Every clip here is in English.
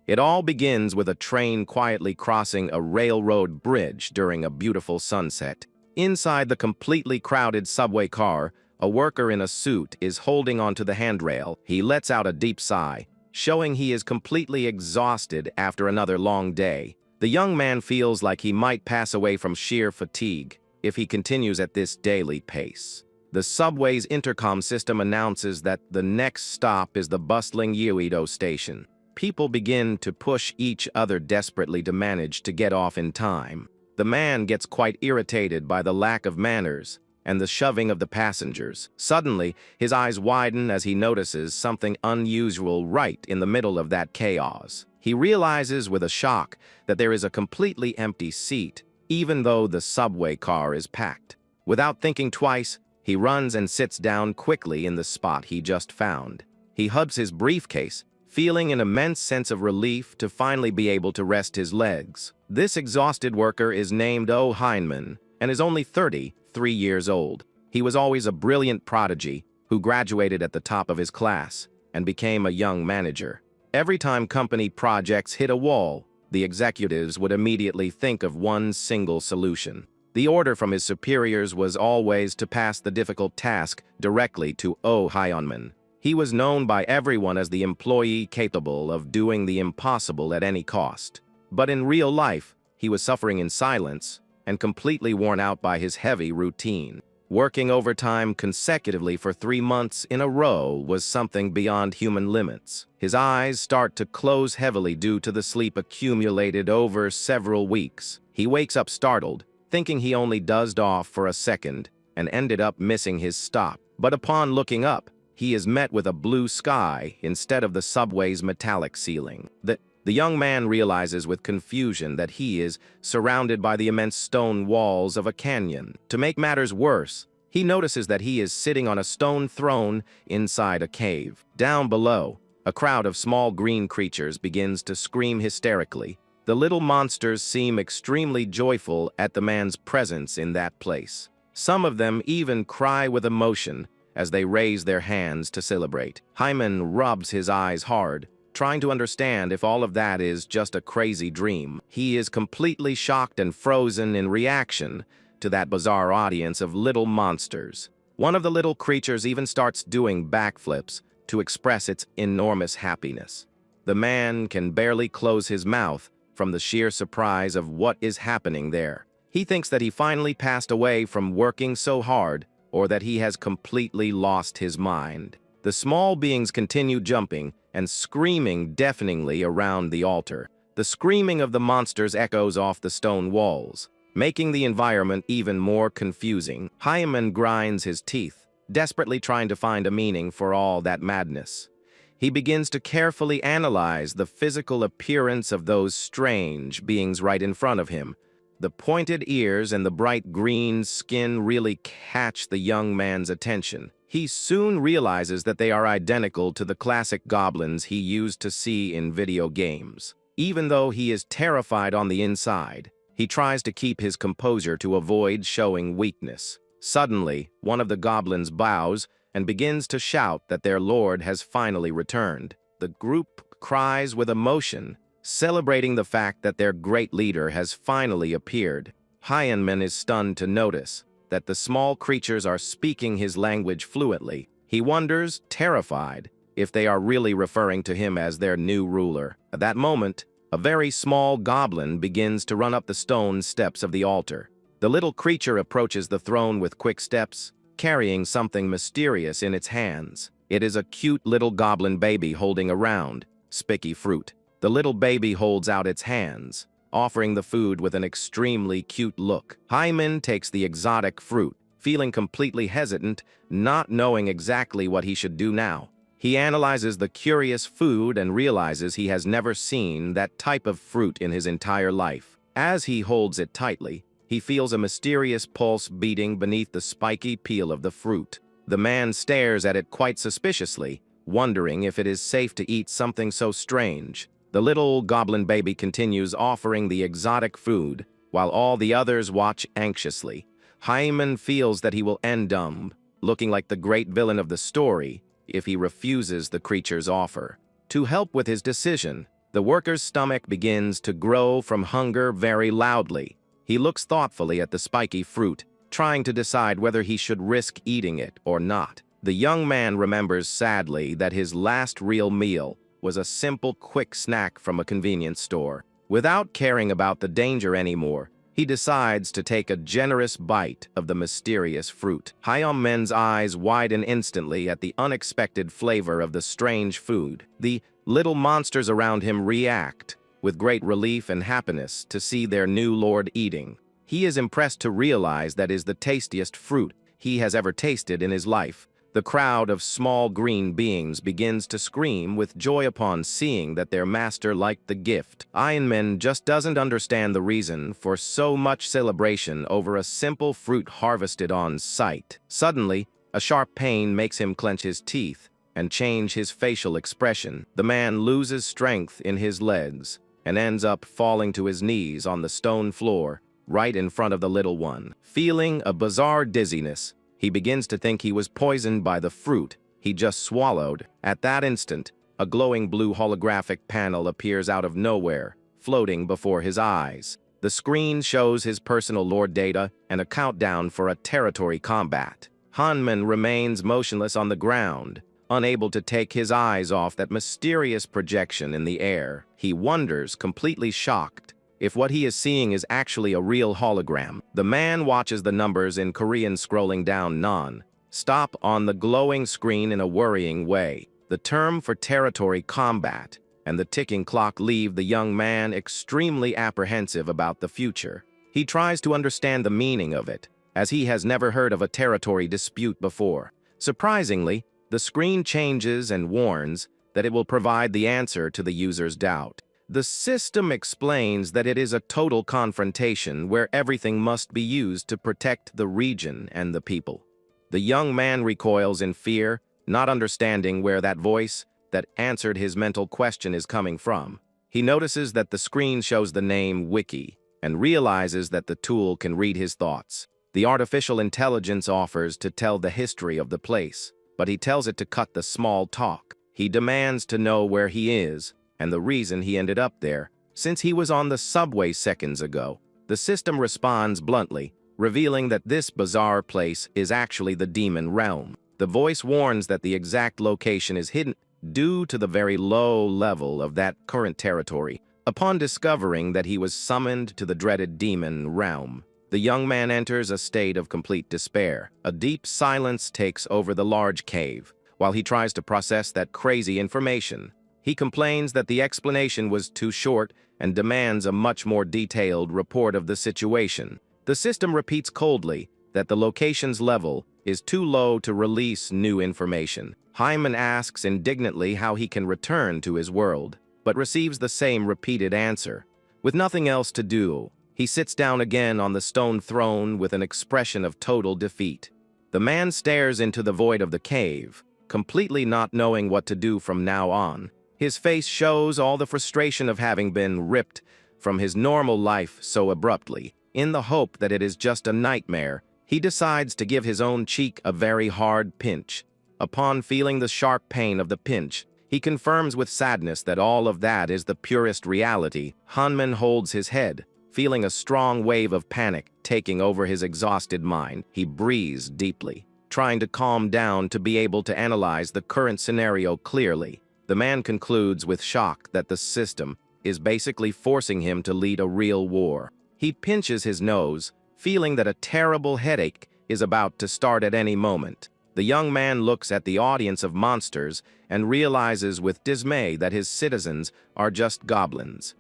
It all begins with a train quietly crossing a railroad bridge during a beautiful sunset. Inside the completely crowded subway car, a worker in a suit is holding onto the handrail. He lets out a deep sigh, showing he is completely exhausted after another long day. The young man feels like he might pass away from sheer fatigue if he continues at this daily pace. The subway's intercom system announces that the next stop is the bustling Uedo station. People begin to push each other desperately to manage to get off in time. The man gets quite irritated by the lack of manners and the shoving of the passengers. Suddenly, his eyes widen as he notices something unusual right in the middle of that chaos. He realizes with a shock that there is a completely empty seat, even though the subway car is packed. Without thinking twice, he runs and sits down quickly in the spot he just found. He hugs his briefcase, feeling an immense sense of relief to finally be able to rest his legs. This exhausted worker is named O. Heinemann and is only 33 years old. He was always a brilliant prodigy who graduated at the top of his class and became a young manager. Every time company projects hit a wall, the executives would immediately think of one single solution. The order from his superiors was always to pass the difficult task directly to O. Heinemann. He was known by everyone as the employee capable of doing the impossible at any cost. But in real life, he was suffering in silence and completely worn out by his heavy routine. Working overtime consecutively for 3 months in a row was something beyond human limits. His eyes start to close heavily due to the sleep accumulated over several weeks. He wakes up startled, thinking he only dozed off for a second and ended up missing his stop. But upon looking up, he is met with a blue sky instead of the subway's metallic ceiling. The young man realizes with confusion that he is surrounded by the immense stone walls of a canyon. To make matters worse, he notices that he is sitting on a stone throne inside a cave. Down below, a crowd of small green creatures begins to scream hysterically. The little monsters seem extremely joyful at the man's presence in that place. Some of them even cry with emotion as they raise their hands to celebrate. Hyman rubs his eyes hard, trying to understand if all of that is just a crazy dream. He is completely shocked and frozen in reaction to that bizarre audience of little monsters. One of the little creatures even starts doing backflips to express its enormous happiness. The man can barely close his mouth from the sheer surprise of what is happening there. He thinks that he finally passed away from working so hard, or that he has completely lost his mind. The small beings continue jumping and screaming deafeningly around the altar. The screaming of the monsters echoes off the stone walls, making the environment even more confusing. Hyman grinds his teeth, desperately trying to find a meaning for all that madness. He begins to carefully analyze the physical appearance of those strange beings right in front of him. The pointed ears and the bright green skin really catch the young man's attention. He soon realizes that they are identical to the classic goblins he used to see in video games. Even though he is terrified on the inside, he tries to keep his composure to avoid showing weakness. Suddenly, one of the goblins bows and begins to shout that their lord has finally returned. The group cries with emotion, celebrating the fact that their great leader has finally appeared. Hyman is stunned to notice that the small creatures are speaking his language fluently. He wonders, terrified, if they are really referring to him as their new ruler. At that moment, a very small goblin begins to run up the stone steps of the altar. The little creature approaches the throne with quick steps, carrying something mysterious in its hands. It is a cute little goblin baby holding a round, spiky fruit. The little baby holds out its hands, offering the food with an extremely cute look. Hyman takes the exotic fruit, feeling completely hesitant, not knowing exactly what he should do now. He analyzes the curious food and realizes he has never seen that type of fruit in his entire life. As he holds it tightly, he feels a mysterious pulse beating beneath the spiky peel of the fruit. The man stares at it quite suspiciously, wondering if it is safe to eat something so strange. The little goblin baby continues offering the exotic food, while all the others watch anxiously. Hyman feels that he will end dumb, looking like the great villain of the story, if he refuses the creature's offer. To help with his decision, The worker's stomach begins to grow from hunger very loudly. He looks thoughtfully at the spiky fruit, trying to decide whether he should risk eating it or not. The young man remembers sadly that his last real meal was a simple quick snack from a convenience store. Without caring about the danger anymore, he decides to take a generous bite of the mysterious fruit. Hyam-men's eyes widen instantly at the unexpected flavor of the strange food. The little monsters around him react with great relief and happiness to see their new lord eating. He is impressed to realize that is the tastiest fruit he has ever tasted in his life. The crowd of small green beings begins to scream with joy upon seeing that their master liked the gift. Hyam-men just doesn't understand the reason for so much celebration over a simple fruit harvested on sight. Suddenly, a sharp pain makes him clench his teeth and change his facial expression. The man loses strength in his legs and ends up falling to his knees on the stone floor right in front of the little one. Feeling a bizarre dizziness, he begins to think he was poisoned by the fruit he just swallowed. At that instant, a glowing blue holographic panel appears out of nowhere, floating before his eyes. The screen shows his personal lore data and a countdown for a territory combat. Hanman remains motionless on the ground, unable to take his eyes off that mysterious projection in the air. He wonders, completely shocked, if what he is seeing is actually a real hologram. The man watches the numbers in Korean scrolling down non-stop on the glowing screen in a worrying way. The term for territory combat and the ticking clock leave the young man extremely apprehensive about the future. He tries to understand the meaning of it, as he has never heard of a territory dispute before. Surprisingly, the screen changes and warns that it will provide the answer to the user's doubt. The system explains that it is a total confrontation where everything must be used to protect the region and the people. The young man recoils in fear, not understanding where that voice that answered his mental question is coming from. He notices that the screen shows the name Wiki and realizes that the tool can read his thoughts. The artificial intelligence offers to tell the history of the place, but he tells it to cut the small talk. He demands to know where he is and the reason he ended up there, since he was on the subway seconds ago. The system responds bluntly, revealing that this bizarre place is actually the demon realm. The voice warns that the exact location is hidden due to the very low level of that current territory. Upon discovering that he was summoned to the dreaded demon realm, the young man enters a state of complete despair. A deep silence takes over the large cave, while he tries to process that crazy information. He complains that the explanation was too short and demands a much more detailed report of the situation. The system repeats coldly that the location's level is too low to release new information. Hyman asks indignantly how he can return to his world, but receives the same repeated answer. With nothing else to do, he sits down again on the stone throne with an expression of total defeat. The man stares into the void of the cave, completely not knowing what to do from now on. His face shows all the frustration of having been ripped from his normal life so abruptly. In the hope that it is just a nightmare, he decides to give his own cheek a very hard pinch. Upon feeling the sharp pain of the pinch, he confirms with sadness that all of that is the purest reality. Hanman holds his head, feeling a strong wave of panic taking over his exhausted mind. He breathes deeply, trying to calm down to be able to analyze the current scenario clearly. The man concludes with shock that the system is basically forcing him to lead a real war. He pinches his nose, feeling that a terrible headache is about to start at any moment. The young man looks at the audience of monsters and realizes with dismay that his citizens are just goblins.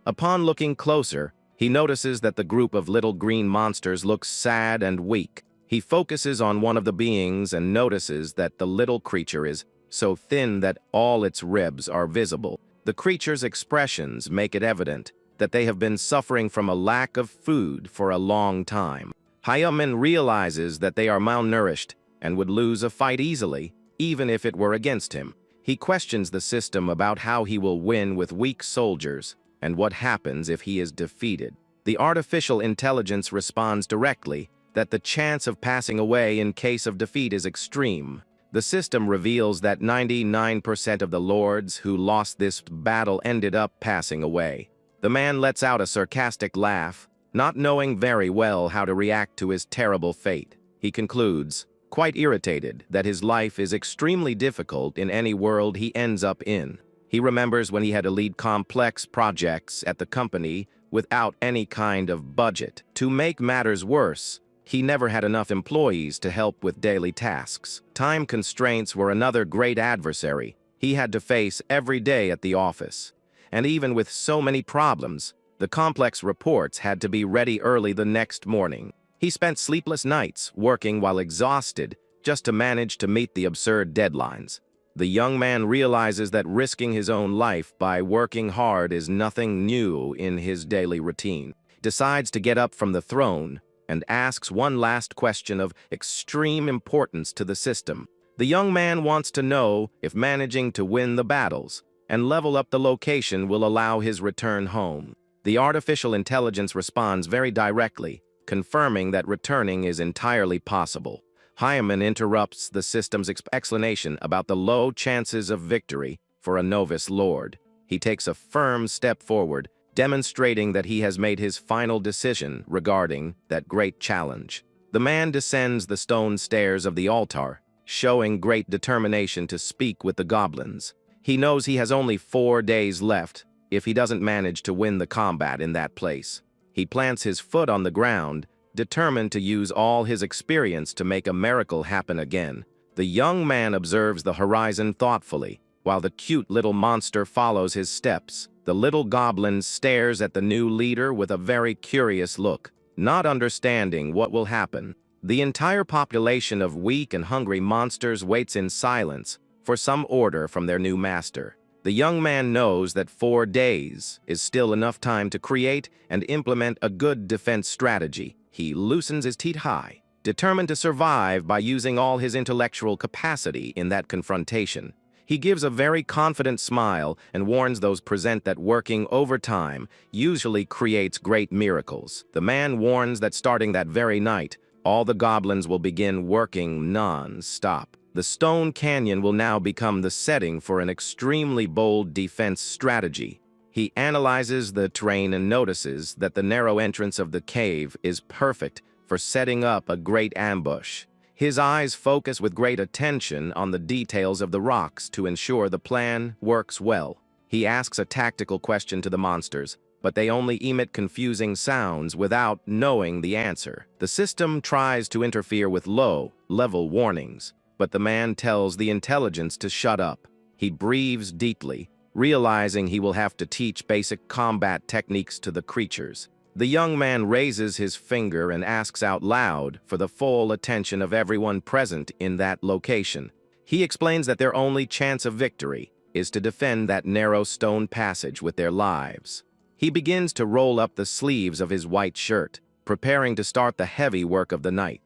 Upon looking closer, he notices that the group of little green monsters looks sad and weak. He focuses on one of the beings and notices that the little creature is so thin that all its ribs are visible. The creature's expressions make it evident that they have been suffering from a lack of food for a long time. Hyam-men realizes that they are malnourished and would lose a fight easily, even if it were against him. He questions the system about how he will win with weak soldiers and what happens if he is defeated. The artificial intelligence responds directly that the chance of passing away in case of defeat is extreme. The system reveals that 99% of the lords who lost this battle ended up passing away. The man lets out a sarcastic laugh, not knowing very well how to react to his terrible fate. He concludes, quite irritated, that his life is extremely difficult in any world he ends up in. He remembers when he had to lead complex projects at the company without any kind of budget. To make matters worse, he never had enough employees to help with daily tasks. Time constraints were another great adversary he had to face every day at the office. And even with so many problems, the complex reports had to be ready early the next morning. He spent sleepless nights working while exhausted just to manage to meet the absurd deadlines. The young man realizes that risking his own life by working hard is nothing new in his daily routine. Decides to get up from the throne and asks one last question of extreme importance to the system. The young man wants to know if managing to win the battles and level up the location will allow his return home. The artificial intelligence responds very directly, confirming that returning is entirely possible. Hyman interrupts the system's explanation about the low chances of victory for a novice lord. He takes a firm step forward, demonstrating that he has made his final decision regarding that great challenge. The man descends the stone stairs of the altar, showing great determination to speak with the goblins. He knows he has only 4 days left if he doesn't manage to win the combat in that place. He plants his foot on the ground, determined to use all his experience to make a miracle happen again. The young man observes the horizon thoughtfully, while the cute little monster follows his steps. The little goblin stares at the new leader with a very curious look, not understanding what will happen. The entire population of weak and hungry monsters waits in silence for some order from their new master. The young man knows that 4 days is still enough time to create and implement a good defense strategy. He loosens his teeth high, determined to survive by using all his intellectual capacity in that confrontation. He gives a very confident smile and warns those present that working overtime usually creates great miracles. The man warns that starting that very night, all the goblins will begin working non-stop. The stone canyon will now become the setting for an extremely bold defense strategy. He analyzes the terrain and notices that the narrow entrance of the cave is perfect for setting up a great ambush. His eyes focus with great attention on the details of the rocks to ensure the plan works well. He asks a tactical question to the monsters, but they only emit confusing sounds without knowing the answer. The system tries to interfere with low-level warnings, but the man tells the intelligence to shut up. He breathes deeply, realizing he will have to teach basic combat techniques to the creatures. The young man raises his finger and asks out loud for the full attention of everyone present in that location. He explains that their only chance of victory is to defend that narrow stone passage with their lives. He begins to roll up the sleeves of his white shirt, preparing to start the heavy work of the night.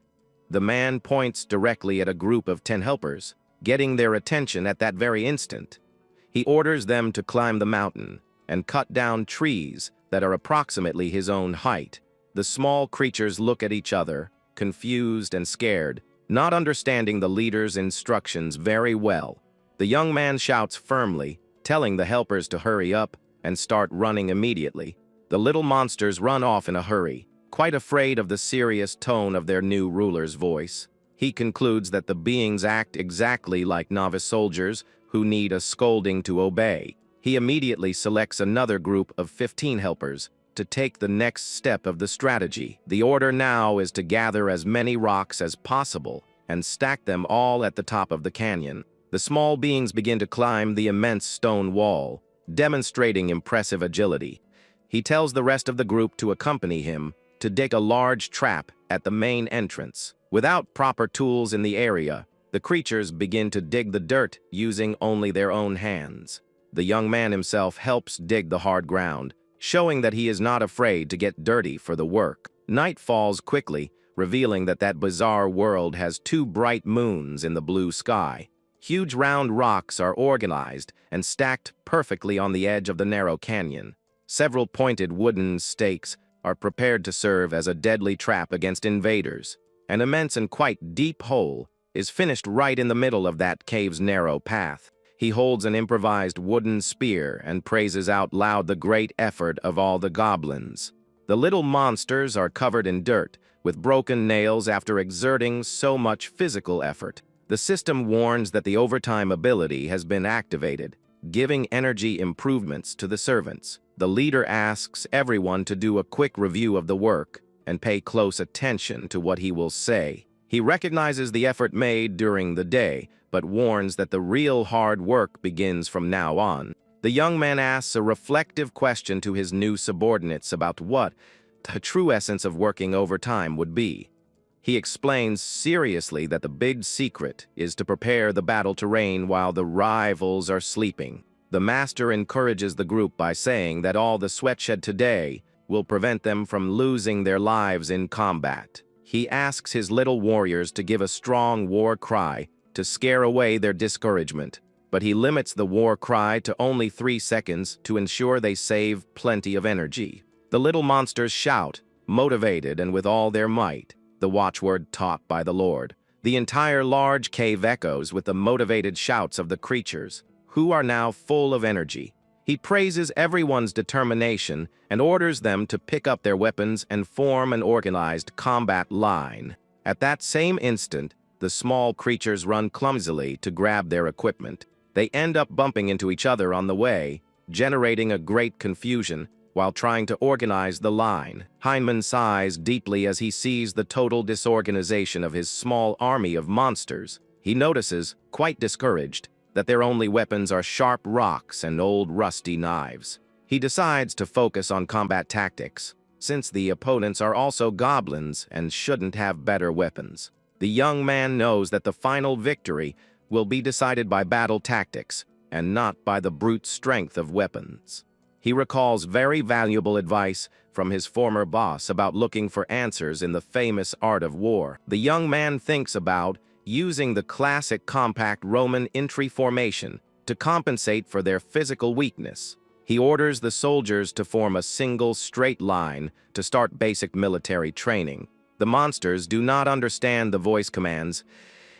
The man points directly at a group of 10 helpers, getting their attention at that very instant. He orders them to climb the mountain and cut down trees that are approximately his own height. The small creatures look at each other, confused and scared, not understanding the leader's instructions very well. The young man shouts firmly, telling the helpers to hurry up and start running immediately. The little monsters run off in a hurry, quite afraid of the serious tone of their new ruler's voice. He concludes that the beings act exactly like novice soldiers who need a scolding to obey. He immediately selects another group of 15 helpers to take the next step of the strategy. The order now is to gather as many rocks as possible and stack them all at the top of the canyon. The small beings begin to climb the immense stone wall, demonstrating impressive agility. He tells the rest of the group to accompany him to dig a large trap at the main entrance. Without proper tools in the area, the creatures begin to dig the dirt using only their own hands. The young man himself helps dig the hard ground, showing that he is not afraid to get dirty for the work. Night falls quickly, revealing that that bizarre world has 2 bright moons in the blue sky. Huge round rocks are organized and stacked perfectly on the edge of the narrow canyon. Several pointed wooden stakes are prepared to serve as a deadly trap against invaders. An immense and quite deep hole is finished right in the middle of that cave's narrow path. He holds an improvised wooden spear and praises out loud the great effort of all the goblins. The little monsters are covered in dirt, with broken nails after exerting so much physical effort. The system warns that the overtime ability has been activated, giving energy improvements to the servants. The leader asks everyone to do a quick review of the work and pay close attention to what he will say. He recognizes the effort made during the day, but warns that the real hard work begins from now on. The young man asks a reflective question to his new subordinates about what the true essence of working overtime would be. He explains seriously that the big secret is to prepare the battle terrain while the rivals are sleeping. The master encourages the group by saying that all the sweat shed today will prevent them from losing their lives in combat. He asks his little warriors to give a strong war cry to scare away their discouragement, but he limits the war cry to only 3 seconds to ensure they save plenty of energy. The little monsters shout, motivated and with all their might, the watchword taught by the Lord. The entire large cave echoes with the motivated shouts of the creatures, who are now full of energy. He praises everyone's determination and orders them to pick up their weapons and form an organized combat line. At that same instant, the small creatures run clumsily to grab their equipment. They end up bumping into each other on the way, generating a great confusion while trying to organize the line. Heinemann sighs deeply as he sees the total disorganization of his small army of monsters. He notices, quite discouraged, that their only weapons are sharp rocks and old rusty knives. He decides to focus on combat tactics, since the opponents are also goblins and shouldn't have better weapons. The young man knows that the final victory will be decided by battle tactics and not by the brute strength of weapons. He recalls very valuable advice from his former boss about looking for answers in the famous art of war. The young man thinks about using the classic compact Roman entry formation to compensate for their physical weakness. He orders the soldiers to form a single straight line to start basic military training. The monsters do not understand the voice commands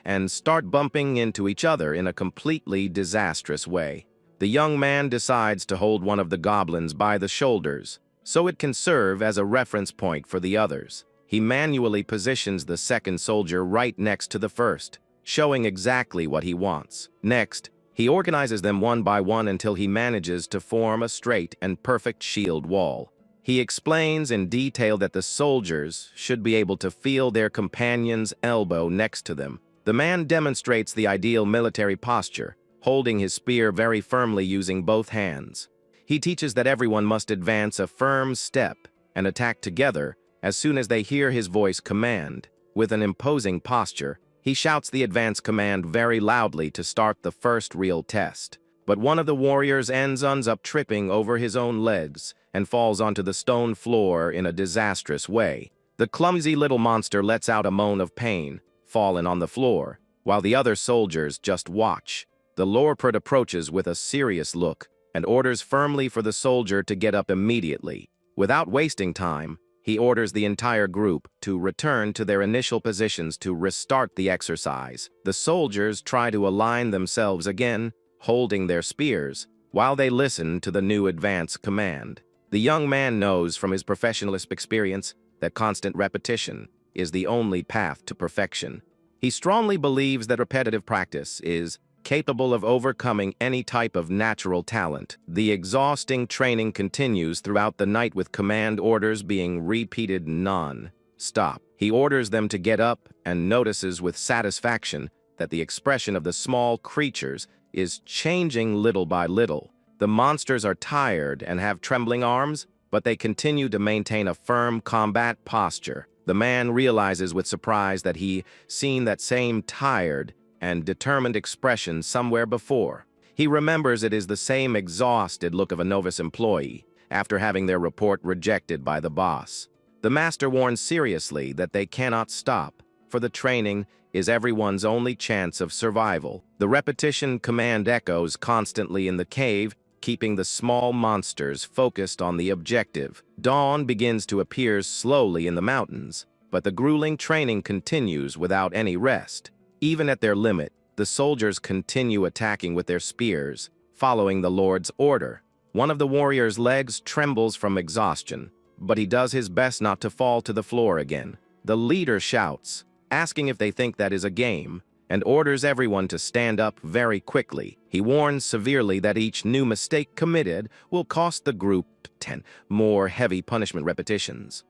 and start bumping into each other in a completely disastrous way. The young man decides to hold one of the goblins by the shoulders, so it can serve as a reference point for the others. He manually positions the second soldier right next to the first, showing exactly what he wants. Next, he organizes them one by one until he manages to form a straight and perfect shield wall. He explains in detail that the soldiers should be able to feel their companion's elbow next to them. The man demonstrates the ideal military posture, holding his spear very firmly using both hands. He teaches that everyone must advance a firm step and attack together as soon as they hear his voice command. With an imposing posture, he shouts the advance command very loudly to start the first real test. But one of the warriors ends up tripping over his own legs and falls onto the stone floor in a disastrous way. The clumsy little monster lets out a moan of pain, fallen on the floor, while the other soldiers just watch. The Lorpert approaches with a serious look and orders firmly for the soldier to get up immediately. Without wasting time, he orders the entire group to return to their initial positions to restart the exercise. The soldiers try to align themselves again, holding their spears, while they listen to the new advance command. The young man knows from his professionalist experience that constant repetition is the only path to perfection. He strongly believes that repetitive practice is capable of overcoming any type of natural talent. The exhausting training continues throughout the night with command orders being repeated non-stop. He orders them to get up and notices with satisfaction that the expression of the small creatures is changing little by little. The monsters are tired and have trembling arms, but they continue to maintain a firm combat posture. The man realizes with surprise that he's seen that same tired and determined expression somewhere before. He remembers it is the same exhausted look of a novice employee after having their report rejected by the boss. The master warns seriously that they cannot stop, for the training is everyone's only chance of survival. The repetition command echoes constantly in the cave, keeping the small monsters focused on the objective. Dawn begins to appear slowly in the mountains, but the grueling training continues without any rest. Even at their limit, the soldiers continue attacking with their spears, following the Lord's order. One of the warriors' legs trembles from exhaustion, but he does his best not to fall to the floor again. The leader shouts, asking if they think that is a game, and orders everyone to stand up very quickly. He warns severely that each new mistake committed will cost the group 10 more heavy punishment repetitions.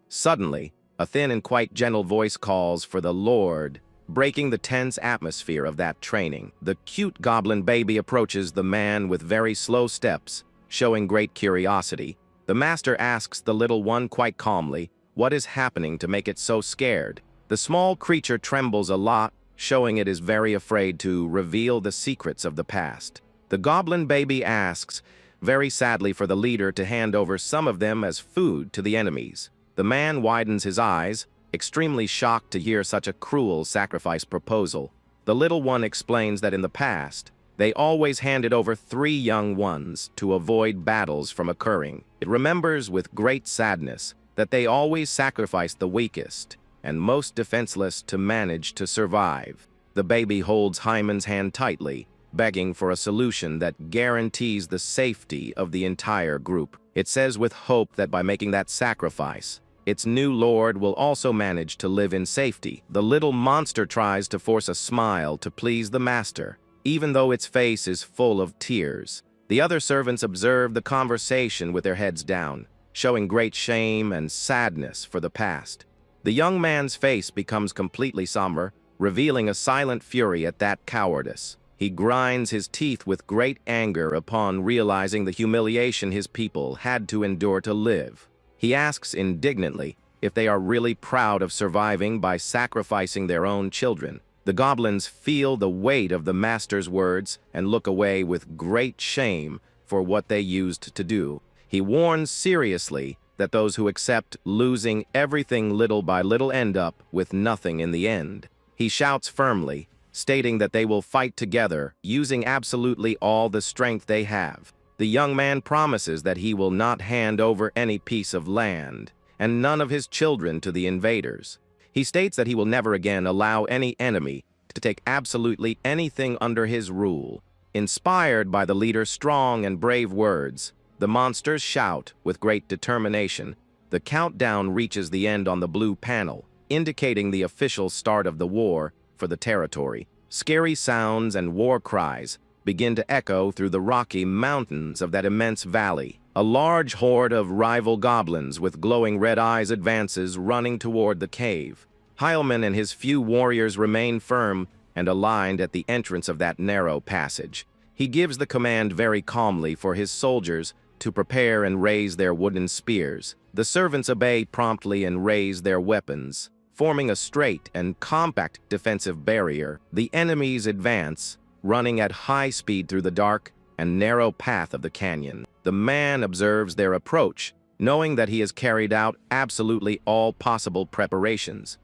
Suddenly, a thin and quite gentle voice calls for the Lord, breaking the tense atmosphere of that training. The cute goblin baby approaches the man with very slow steps, showing great curiosity. The master asks the little one quite calmly, what is happening to make it so scared? The small creature trembles a lot, showing it is very afraid to reveal the secrets of the past. The goblin baby asks, very sadly, for the leader to hand over some of them as food to the enemies. The man widens his eyes, extremely shocked to hear such a cruel sacrifice proposal. The little one explains that in the past, they always handed over 3 young ones to avoid battles from occurring. It remembers with great sadness that they always sacrificed the weakest and most defenseless to manage to survive. The baby holds Hyman's hand tightly, begging for a solution that guarantees the safety of the entire group. It says with hope that by making that sacrifice, its new lord will also manage to live in safety. The little monster tries to force a smile to please the master, even though its face is full of tears. The other servants observe the conversation with their heads down, showing great shame and sadness for the past. The young man's face becomes completely somber, revealing a silent fury at that cowardice. He grinds his teeth with great anger upon realizing the humiliation his people had to endure to live. He asks indignantly if they are really proud of surviving by sacrificing their own children. The goblins feel the weight of the master's words and look away with great shame for what they used to do. He warns seriously that those who accept losing everything little by little end up with nothing in the end. He shouts firmly, stating that they will fight together, using absolutely all the strength they have. The young man promises that he will not hand over any piece of land, and none of his children to the invaders. He states that he will never again allow any enemy to take absolutely anything under his rule. Inspired by the leader's strong and brave words, the monsters shout with great determination. The countdown reaches the end on the blue panel, indicating the official start of the war for the territory. Scary sounds and war cries begin to echo through the rocky mountains of that immense valley. A large horde of rival goblins with glowing red eyes advances, running toward the cave. Heilman and his few warriors remain firm and aligned at the entrance of that narrow passage. He gives the command very calmly for his soldiers to prepare and raise their wooden spears. The servants obey promptly and raise their weapons, forming a straight and compact defensive barrier. The enemies advance, running at high speed through the dark and narrow path of the canyon. The man observes their approach, knowing that he has carried out absolutely all possible preparations.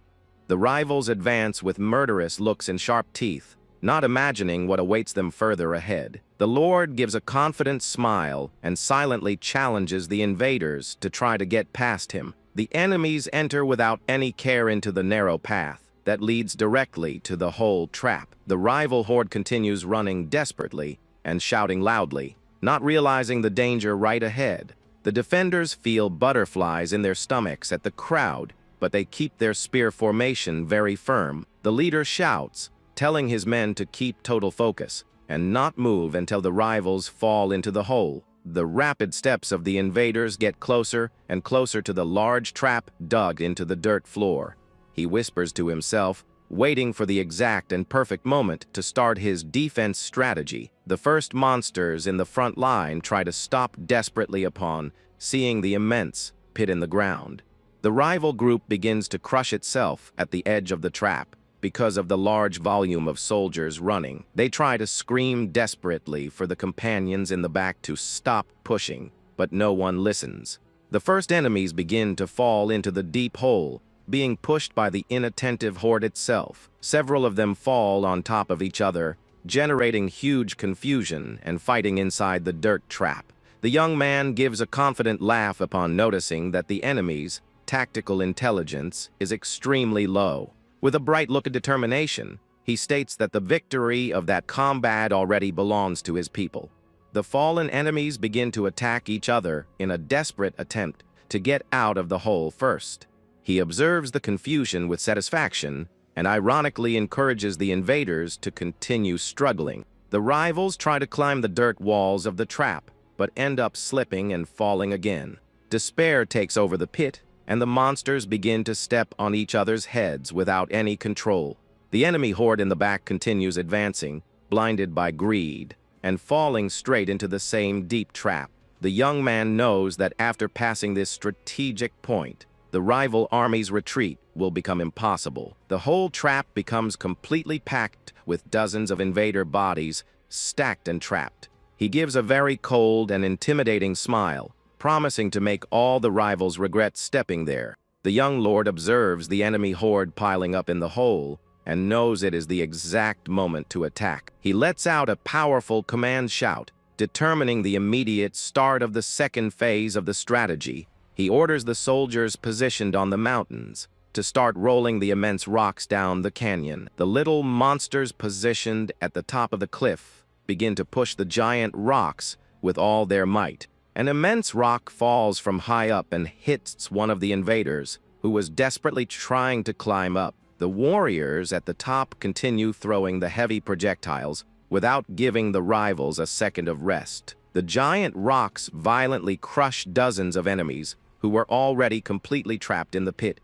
The rivals advance with murderous looks and sharp teeth, not imagining what awaits them further ahead. The Lord gives a confident smile and silently challenges the invaders to try to get past him. The enemies enter without any care into the narrow path that leads directly to the whole trap. The rival horde continues running desperately and shouting loudly, not realizing the danger right ahead. The defenders feel butterflies in their stomachs at the crowd, but they keep their spear formation very firm. The leader shouts, telling his men to keep total focus and not move until the rivals fall into the hole. The rapid steps of the invaders get closer and closer to the large trap dug into the dirt floor. He whispers to himself, waiting for the exact and perfect moment to start his defense strategy. The first monsters in the front line try to stop desperately upon seeing the immense pit in the ground. The rival group begins to crush itself at the edge of the trap because of the large volume of soldiers running. They try to scream desperately for the companions in the back to stop pushing, but no one listens. The first enemies begin to fall into the deep hole, being pushed by the inattentive horde itself. Several of them fall on top of each other, generating huge confusion and fighting inside the dirt trap. The young man gives a confident laugh upon noticing that the enemy's tactical intelligence is extremely low. With a bright look of determination, He states that the victory of that combat already belongs to his people. The fallen enemies begin to attack each other in a desperate attempt to get out of the hole first. He observes the confusion with satisfaction and ironically encourages the invaders to continue struggling. The rivals try to climb the dirt walls of the trap, but end up slipping and falling again. Despair takes over the pit, and the monsters begin to step on each other's heads without any control. The enemy horde in the back continues advancing, blinded by greed, and falling straight into the same deep trap. The young man knows that after passing this strategic point, the rival army's retreat will become impossible. The whole trap becomes completely packed with dozens of invader bodies stacked and trapped. He gives a very cold and intimidating smile, promising to make all the rivals regret stepping there. The young lord observes the enemy horde piling up in the hole and knows it is the exact moment to attack. He lets out a powerful command shout, determining the immediate start of the second phase of the strategy. He orders the soldiers positioned on the mountains to start rolling the immense rocks down the canyon. The little monsters positioned at the top of the cliff begin to push the giant rocks with all their might. An immense rock falls from high up and hits one of the invaders, who was desperately trying to climb up. The warriors at the top continue throwing the heavy projectiles without giving the rivals a second of rest. The giant rocks violently crush dozens of enemies who were already completely trapped in the pit.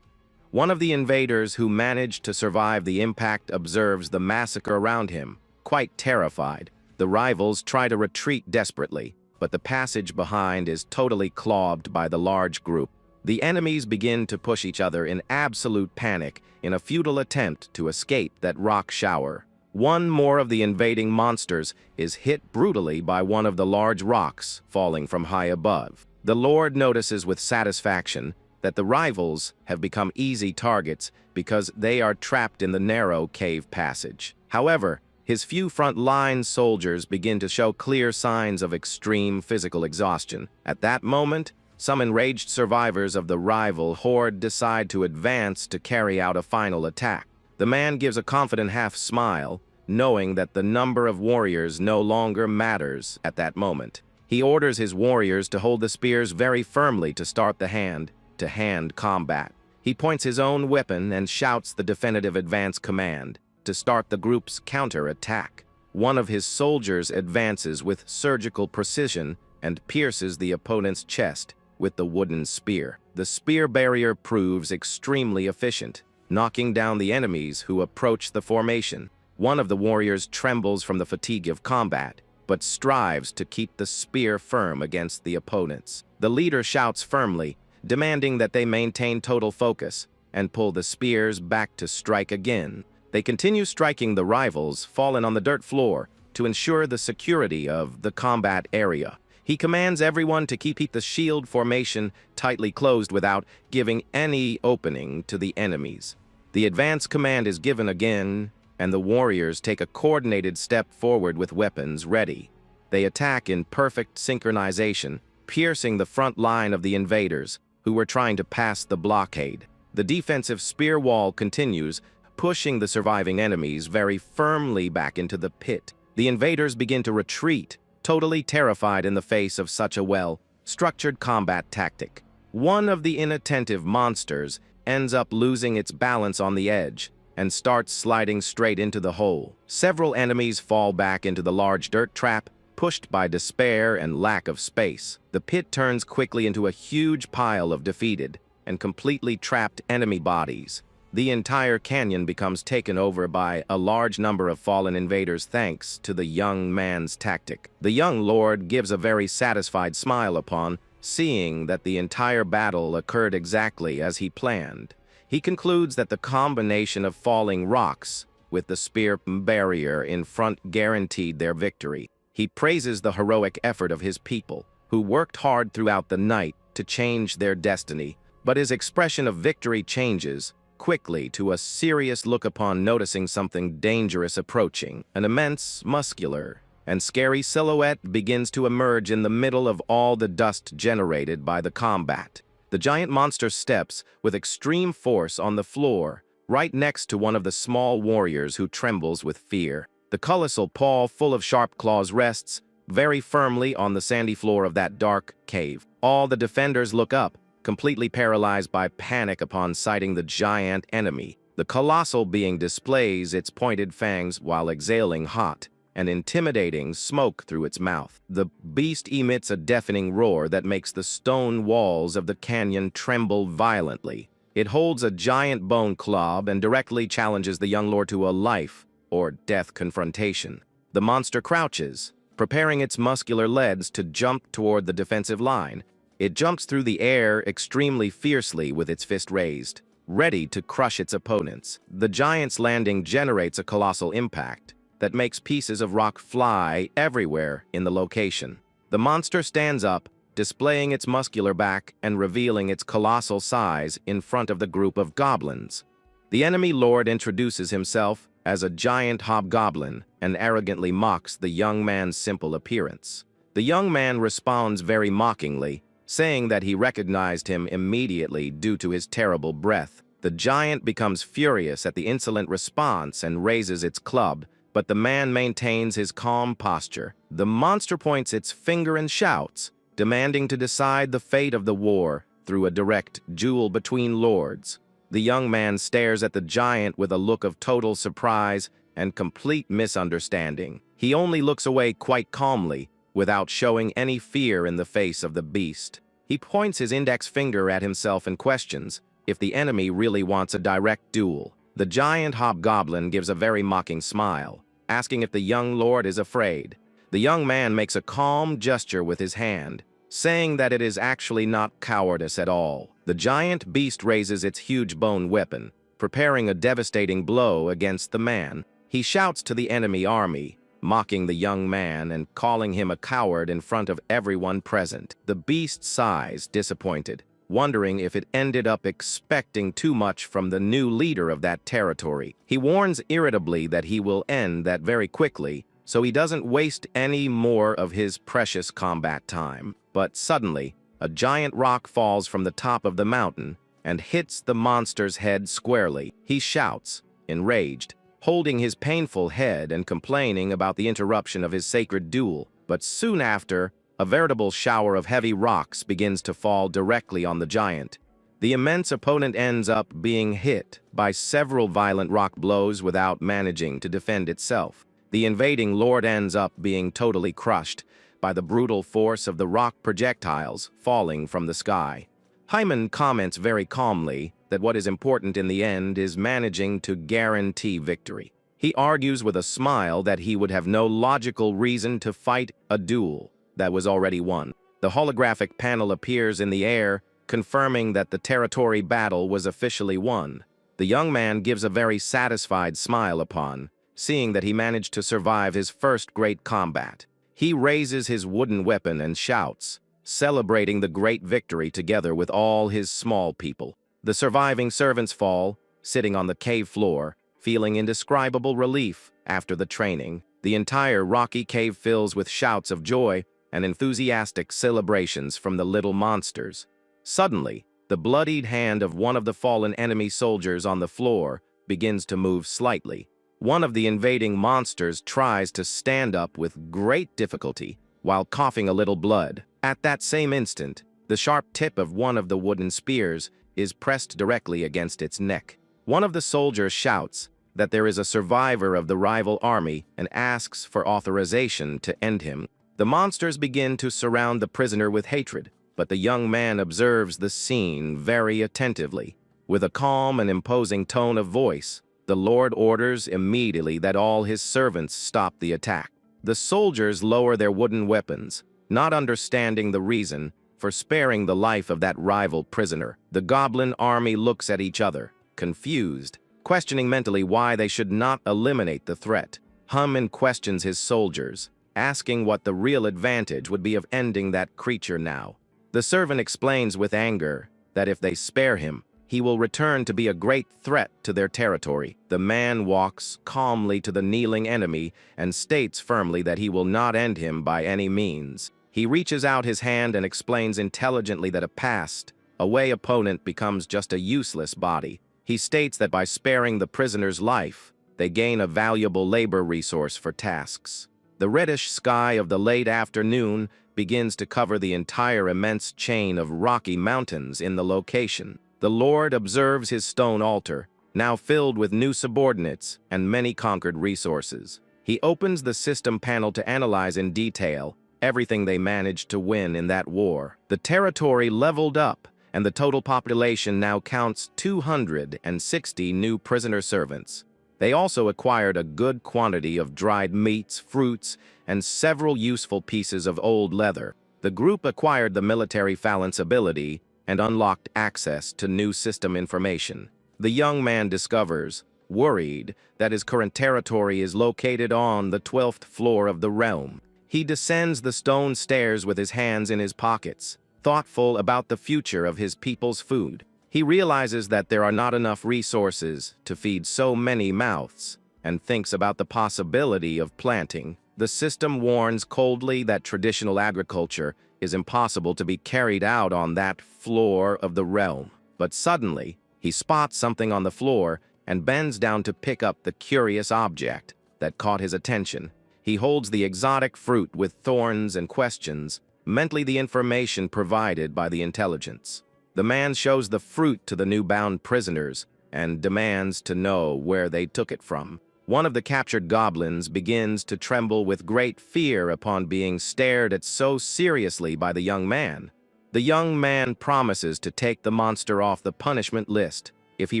One of the invaders who managed to survive the impact observes the massacre around him, quite terrified. The rivals try to retreat desperately, but the passage behind is totally clogged by the large group. The enemies begin to push each other in absolute panic in a futile attempt to escape that rock shower. One more of the invading monsters is hit brutally by one of the large rocks falling from high above. The Lord notices with satisfaction that the rivals have become easy targets because they are trapped in the narrow cave passage. However, his few front-line soldiers begin to show clear signs of extreme physical exhaustion. At that moment, some enraged survivors of the rival horde decide to advance to carry out a final attack. The man gives a confident half-smile, knowing that the number of warriors no longer matters at that moment. He orders his warriors to hold the spears very firmly to start the hand-to-hand combat. He points his own weapon and shouts the definitive advance command to start the group's counter-attack. One of his soldiers advances with surgical precision and pierces the opponent's chest with the wooden spear. The spear barrier proves extremely efficient, knocking down the enemies who approach the formation. One of the warriors trembles from the fatigue of combat, but strives to keep the spear firm against the opponents. The leader shouts firmly, demanding that they maintain total focus and pull the spears back to strike again. They continue striking the rivals, fallen on the dirt floor, to ensure the security of the combat area. He commands everyone to keep the shield formation tightly closed without giving any opening to the enemies. The advance command is given again, and the warriors take a coordinated step forward with weapons ready. They attack in perfect synchronization, piercing the front line of the invaders, who were trying to pass the blockade. The defensive spear wall continues, pushing the surviving enemies very firmly back into the pit. The invaders begin to retreat, totally terrified in the face of such a well-structured combat tactic. One of the inattentive monsters ends up losing its balance on the edge and starts sliding straight into the hole. Several enemies fall back into the large dirt trap, pushed by despair and lack of space. The pit turns quickly into a huge pile of defeated and completely trapped enemy bodies. The entire canyon becomes taken over by a large number of fallen invaders thanks to the young man's tactic. The young lord gives a very satisfied smile upon seeing that the entire battle occurred exactly as he planned. He concludes that the combination of falling rocks with the spear barrier in front guaranteed their victory. He praises the heroic effort of his people, who worked hard throughout the night to change their destiny, but his expression of victory changes quickly to a serious look upon noticing something dangerous approaching. An immense, muscular, and scary silhouette begins to emerge in the middle of all the dust generated by the combat. The giant monster steps with extreme force on the floor, right next to one of the small warriors who trembles with fear. The colossal paw full of sharp claws rests very firmly on the sandy floor of that dark cave. All the defenders look up, completely paralyzed by panic upon sighting the giant enemy. The colossal being displays its pointed fangs while exhaling hot and intimidating smoke through its mouth. The beast emits a deafening roar that makes the stone walls of the canyon tremble violently. It holds a giant bone club and directly challenges the young lord to a life or death confrontation. The monster crouches, preparing its muscular legs to jump toward the defensive line. It jumps through the air extremely fiercely with its fist raised, ready to crush its opponents. The giant's landing generates a colossal impact that makes pieces of rock fly everywhere in the location. The monster stands up, displaying its muscular back and revealing its colossal size in front of the group of goblins. The enemy lord introduces himself as a giant hobgoblin and arrogantly mocks the young man's simple appearance. The young man responds very mockingly, saying that he recognized him immediately due to his terrible breath. The giant becomes furious at the insolent response and raises its club, but the man maintains his calm posture. The monster points its finger and shouts, demanding to decide the fate of the war through a direct duel between lords. The young man stares at the giant with a look of total surprise and complete misunderstanding. He only looks away quite calmly, without showing any fear in the face of the beast. He points his index finger at himself and questions if the enemy really wants a direct duel. The giant hobgoblin gives a very mocking smile, asking if the young lord is afraid. The young man makes a calm gesture with his hand, saying that it is actually not cowardice at all. The giant beast raises its huge bone weapon, preparing a devastating blow against the man. He shouts to the enemy army, mocking the young man and calling him a coward in front of everyone present. The beast sighs, disappointed, wondering if it ended up expecting too much from the new leader of that territory. He warns irritably that he will end that very quickly, so he doesn't waste any more of his precious combat time. But suddenly, a giant rock falls from the top of the mountain and hits the monster's head squarely. He shouts, enraged, holding his painful head and complaining about the interruption of his sacred duel. But soon after, a veritable shower of heavy rocks begins to fall directly on the giant. The immense opponent ends up being hit by several violent rock blows without managing to defend itself. The invading lord ends up being totally crushed by the brutal force of the rock projectiles falling from the sky. Hyman comments very calmly that what is important in the end is managing to guarantee victory. He argues with a smile that he would have no logical reason to fight a duel that was already won. The holographic panel appears in the air, confirming that the territory battle was officially won. The young man gives a very satisfied smile upon seeing that he managed to survive his first great combat. He raises his wooden weapon and shouts, celebrating the great victory together with all his small people. The surviving servants fall, sitting on the cave floor, feeling indescribable relief after the training. The entire rocky cave fills with shouts of joy and enthusiastic celebrations from the little monsters. Suddenly, the bloodied hand of one of the fallen enemy soldiers on the floor begins to move slightly. One of the invading monsters tries to stand up with great difficulty while coughing a little blood. At that same instant, the sharp tip of one of the wooden spears is pressed directly against its neck. One of the soldiers shouts that there is a survivor of the rival army and asks for authorization to end him. The monsters begin to surround the prisoner with hatred, but the young man observes the scene very attentively. With a calm and imposing tone of voice, the Lord orders immediately that all his servants stop the attack. The soldiers lower their wooden weapons, not understanding the reason for sparing the life of that rival prisoner. The goblin army looks at each other, confused, questioning mentally why they should not eliminate the threat. Hyman questions his soldiers, asking what the real advantage would be of ending that creature now. The servant explains with anger that if they spare him, he will return to be a great threat to their territory. The man walks calmly to the kneeling enemy and states firmly that he will not end him by any means. He reaches out his hand and explains intelligently that a passed away opponent becomes just a useless body. He states that by sparing the prisoner's life, they gain a valuable labor resource for tasks. The reddish sky of the late afternoon begins to cover the entire immense chain of rocky mountains in the location. The Lord observes his stone altar, now filled with new subordinates and many conquered resources. He opens the system panel to analyze in detail everything they managed to win in that war. The territory leveled up, and the total population now counts 260 new prisoner servants. They also acquired a good quantity of dried meats, fruits, and several useful pieces of old leather. The group acquired the military phalanx ability and unlocked access to new system information. The young man discovers, worried, that his current territory is located on the 12th floor of the realm. He descends the stone stairs with his hands in his pockets, thoughtful about the future of his people's food. He realizes that there are not enough resources to feed so many mouths, and thinks about the possibility of planting. The system warns coldly that traditional agriculture is impossible to be carried out on that floor of the realm. But suddenly, he spots something on the floor and bends down to pick up the curious object that caught his attention. He holds the exotic fruit with thorns and questions, mentally the information provided by the intelligence. The man shows the fruit to the new bound prisoners and demands to know where they took it from. One of the captured goblins begins to tremble with great fear upon being stared at so seriously by the young man. The young man promises to take the monster off the punishment list if he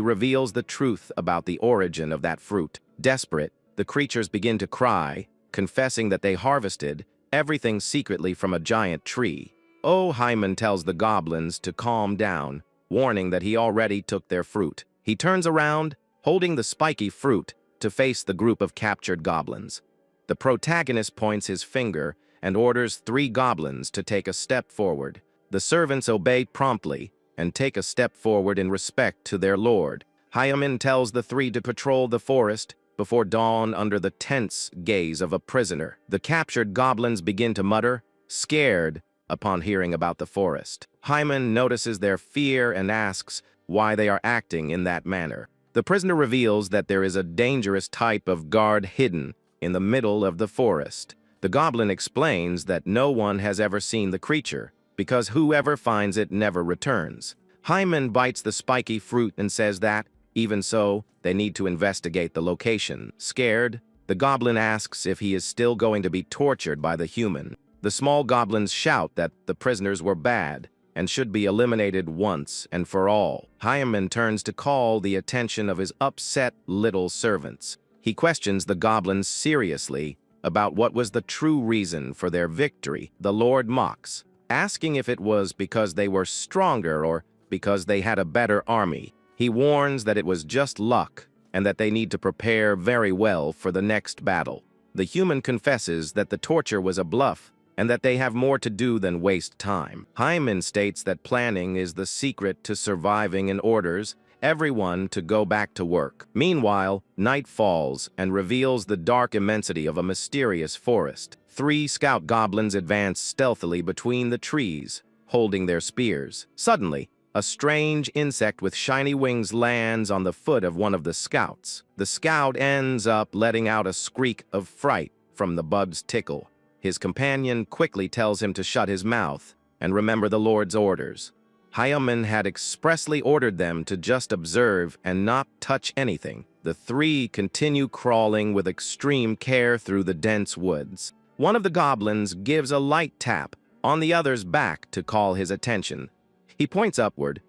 reveals the truth about the origin of that fruit. Desperate, the creatures begin to cry, confessing that they harvested everything secretly from a giant tree. Hyman tells the goblins to calm down, warning that he already took their fruit. He turns around, holding the spiky fruit, to face the group of captured goblins. The protagonist points his finger and orders 3 goblins to take a step forward. The servants obey promptly and take a step forward in respect to their lord. Hyman tells the 3 to patrol the forest before dawn under the tense gaze of a prisoner. The captured goblins begin to mutter, scared, upon hearing about the forest. Hyman notices their fear and asks why they are acting in that manner. The prisoner reveals that there is a dangerous type of guard hidden in the middle of the forest. The goblin explains that no one has ever seen the creature, because whoever finds it never returns. Hyman bites the spiky fruit and says that, even so, they need to investigate the location. Scared, the goblin asks if he is still going to be tortured by the human. The small goblins shout that the prisoners were bad and should be eliminated once and for all. Hyman turns to call the attention of his upset little servants. He questions the goblins seriously about what was the true reason for their victory. The Lord mocks, asking if it was because they were stronger or because they had a better army. He warns that it was just luck and that they need to prepare very well for the next battle. The human confesses that the torture was a bluff and that they have more to do than waste time. Hyman states that planning is the secret to surviving and orders everyone to go back to work. Meanwhile, night falls and reveals the dark immensity of a mysterious forest. 3 scout goblins advance stealthily between the trees, holding their spears. Suddenly, a strange insect with shiny wings lands on the foot of one of the scouts. The scout ends up letting out a skreek of fright from the bug's tickle. His companion quickly tells him to shut his mouth and remember the Lord's orders. Hyman had expressly ordered them to just observe and not touch anything. The 3 continue crawling with extreme care through the dense woods. One of the goblins gives a light tap on the other's back to call his attention. He points upward,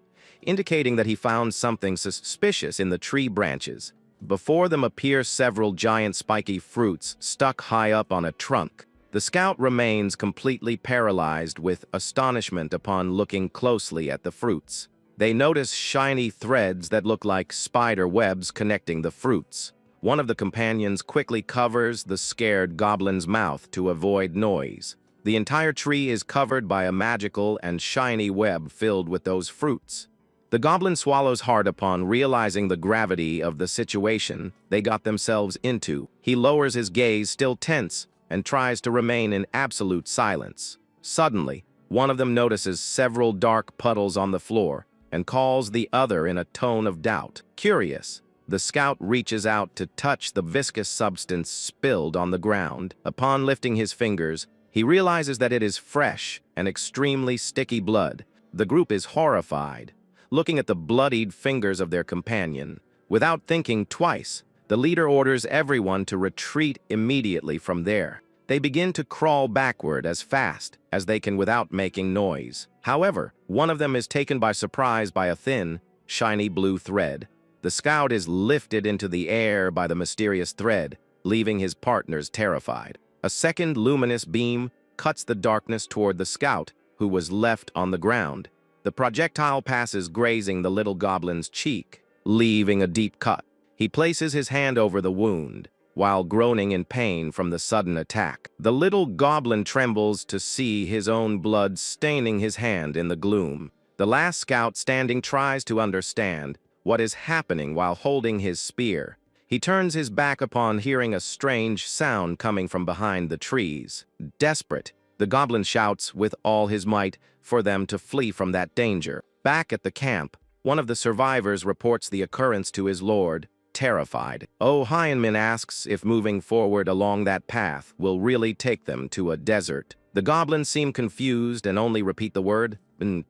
indicating that he found something suspicious in the tree branches. Before them appear several giant spiky fruits stuck high up on a trunk. The scout remains completely paralyzed with astonishment upon looking closely at the fruits. They notice shiny threads that look like spider webs connecting the fruits. One of the companions quickly covers the scared goblin's mouth to avoid noise. The entire tree is covered by a magical and shiny web filled with those fruits. The goblin swallows hard upon realizing the gravity of the situation they got themselves into. He lowers his gaze, still tense, and tries to remain in absolute silence. Suddenly, one of them notices several dark puddles on the floor and calls the other in a tone of doubt. Curious, the scout reaches out to touch the viscous substance spilled on the ground. Upon lifting his fingers, he realizes that it is fresh and extremely sticky blood. The group is horrified, looking at the bloodied fingers of their companion. Without thinking twice, the leader orders everyone to retreat immediately from there. They begin to crawl backward as fast as they can without making noise. However, one of them is taken by surprise by a thin, shiny blue thread. The scout is lifted into the air by the mysterious thread, leaving his partners terrified. A second luminous beam cuts the darkness toward the scout, who was left on the ground. The projectile passes grazing the little goblin's cheek, leaving a deep cut. He places his hand over the wound, while groaning in pain from the sudden attack. The little goblin trembles to see his own blood staining his hand in the gloom. The last scout standing tries to understand what is happening while holding his spear. He turns his back upon hearing a strange sound coming from behind the trees. Desperate, the goblin shouts with all his might for them to flee from that danger. Back at the camp, one of the survivors reports the occurrence to his lord, terrified. Heinman asks if moving forward along that path will really take them to a desert. The goblins seem confused and only repeat the word,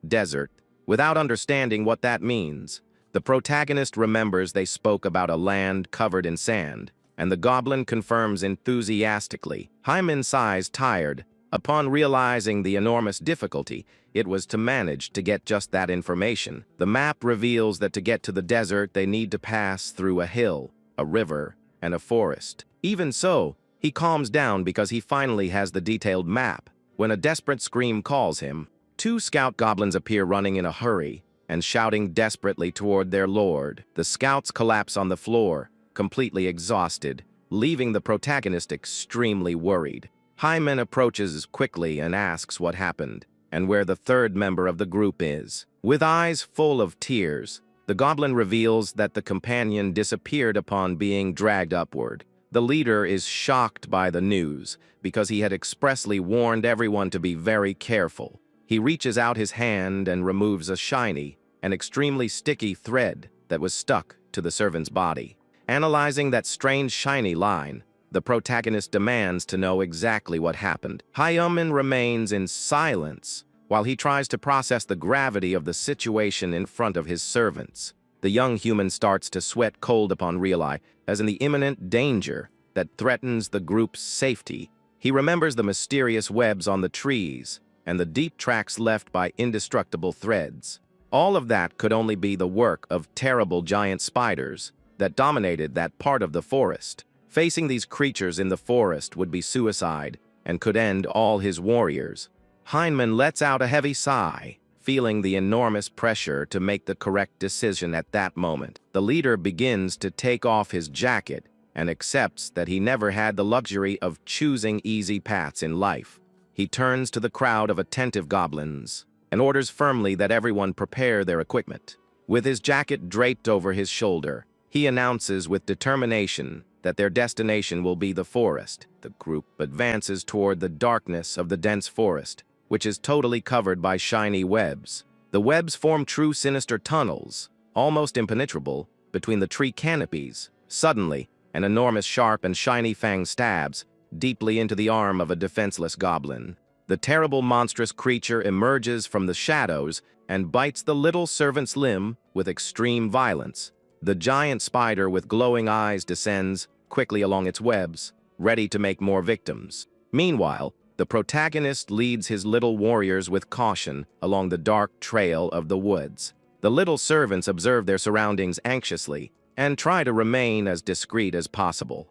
desert, without understanding what that means. The protagonist remembers they spoke about a land covered in sand, and the goblin confirms enthusiastically. Hyman sighs tired. Upon realizing the enormous difficulty it was to manage to get just that information, the map reveals that to get to the desert they need to pass through a hill, a river, and a forest. Even so, he calms down because he finally has the detailed map. When a desperate scream calls him, two scout goblins appear running in a hurry and shouting desperately toward their lord. The scouts collapse on the floor, completely exhausted, leaving the protagonist extremely worried. Hyman approaches quickly and asks what happened, and where the third member of the group is. With eyes full of tears, the goblin reveals that the companion disappeared upon being dragged upward. The leader is shocked by the news, because he had expressly warned everyone to be very careful. He reaches out his hand and removes a shiny and extremely sticky thread that was stuck to the servant's body. Analyzing that strange shiny line, the protagonist demands to know exactly what happened. Hyman remains in silence while he tries to process the gravity of the situation in front of his servants. The young human starts to sweat cold upon realizing the imminent danger that threatens the group's safety. He remembers the mysterious webs on the trees and the deep tracks left by indestructible threads. All of that could only be the work of terrible giant spiders that dominated that part of the forest. Facing these creatures in the forest would be suicide and could end all his warriors. Hyman lets out a heavy sigh, feeling the enormous pressure to make the correct decision at that moment. The leader begins to take off his jacket and accepts that he never had the luxury of choosing easy paths in life. He turns to the crowd of attentive goblins and orders firmly that everyone prepare their equipment. With his jacket draped over his shoulder, he announces with determination that their destination will be the forest. The group advances toward the darkness of the dense forest, which is totally covered by shiny webs. The webs form true sinister tunnels, almost impenetrable, between the tree canopies. Suddenly, an enormous sharp and shiny fang stabs deeply into the arm of a defenseless goblin. The terrible monstrous creature emerges from the shadows and bites the little servant's limb with extreme violence. The giant spider with glowing eyes descends quickly along its webs, ready to make more victims. Meanwhile, the protagonist leads his little warriors with caution along the dark trail of the woods. The little servants observe their surroundings anxiously and try to remain as discreet as possible.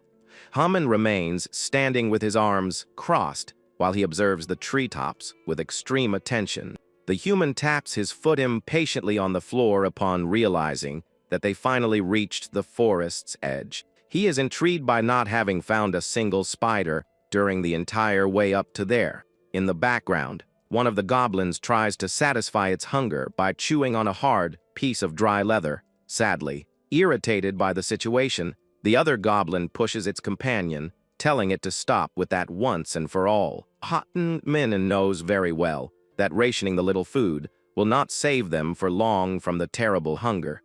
Haman remains standing with his arms crossed while he observes the treetops with extreme attention. The human taps his foot impatiently on the floor upon realizing that they finally reached the forest's edge. He is intrigued by not having found a single spider during the entire way up to there. In the background, one of the goblins tries to satisfy its hunger by chewing on a hard piece of dry leather. Sadly, irritated by the situation, the other goblin pushes its companion, telling it to stop with that once and for all. Hyman knows very well that rationing the little food will not save them for long from the terrible hunger.